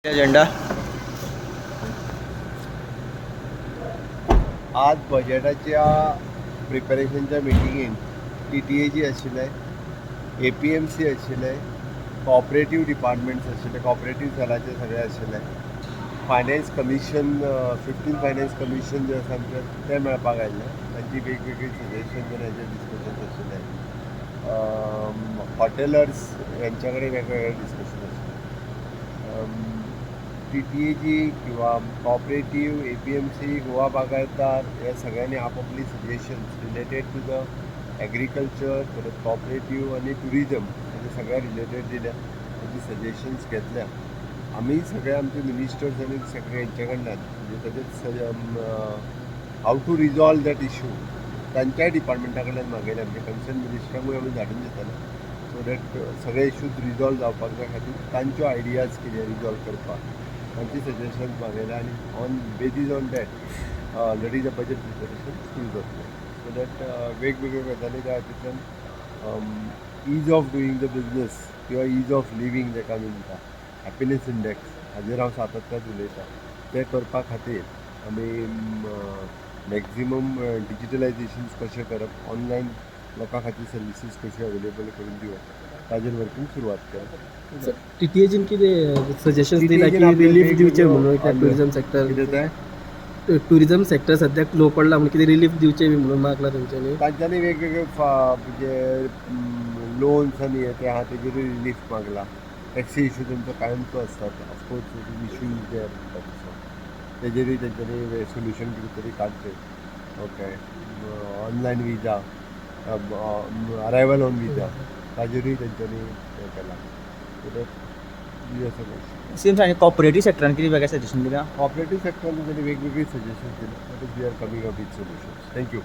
Agenda आज बजेटाच्या प्रिपरेशनच्या मिटिंगेन TTAG आशिल्ले, APMC आशिल्ले, कॉपरेटीव डिपार्टमेंट्स आशिल्ले, कॉपरेटीव सेलाचे सगळे आशिल्ले, फायनान्स कमिशन 15 फायनान्स कमिशन जे आसा आमचे ते मेळपाक आयिल्ले. तांची वेगवेगळी सजेशन्स आनी हेजे डिस्कशन्स आशिल्ले. हॉटेलर्स यांच्या कडेन वेगवेगळे डिस्कशन आशिल्ले. TTAG किंवा कॉपरेटीव, APMC, गोवा बागायतदार या सगळ्यांनी आपापली suggestions related to the agriculture, परत कॉपरेटीव आणि टुरिझम म्हणजे सगळ्या रिलेटेड दिल्या. त्याची सजेशन्स घेतल्या. आम्ही सगळे आमचे मिनिस्टर्स आणि सगळे यांच्या कडल्यान म्हणजे त्याच्यात how to resolve that issue तांच्याय डिपार्टमेंटा कडल्यान मागयले. आमच्या कन्सर्न मिनिस्टरांकूय आमी धाडून दिताले सो दॅट सगळे इश्यूज रिजॉल्व जावपाक जाय खातीर तांच्यो आयडियाज कितें रिजॉल्व करपाक तांची सजेशन्स मागयल्या आनी on basis on that already the budget preparation सुरू जातलें. सो दॅट वेगवेगळ्यो गजाली त्या हातूंतल्यान ईज ऑफ डुईंग द बिजनस किंवा ईज ऑफ लिवींग जाका आमी म्हणटा हॅपिनेस इंडेक्स हाजेर हांव सातत्यान उलयतां. ते करपा खातीर आमी मॅक्झिमम डिजिटलायजेशन्स कशें करप, ऑनलायन लोकां खातीर सर्विसीस कश्यो अवेलेबल करून दिवप ताजेर वर्कींग सुरवात केल्या. TTAGन कितें सजेशन्स दिला TTAG की आपले रिलीफ दिवचे वेगवेगळ्यो म्हणून त्या टुरिझम सेक्टर कितें तें टुरिझम सेक्टर सद्याक लो पडला म्हणून कितें रिलीफ दिवचे बी म्हणून मागला तेंच्यांनी. तांच्यांनी वेगवेगळे म्हणजे लोन्स आनी हे ते आहा तेजेरूय रिलीफ मागला. टॅक्सी इशू तेंचो कायमचो आसता ऑफकोर्स इशू जे तेजेरूय तेंच्यांनी सोल्युशन कितें तरी काडचें. Okay, online visa, arrival on visa ताजेरूय तेंच्यांनी हें केलां. सो दॅट सेम सांगे कॉपरेटीव सेक्टरान कितें वेगळें सजेशन दिल्या. कॉपरेटीव सेक्टरान तेंच्यांनी वेगवेगळी सजेशन्स दिल्या. That is we are coming up with solutions. Thank you.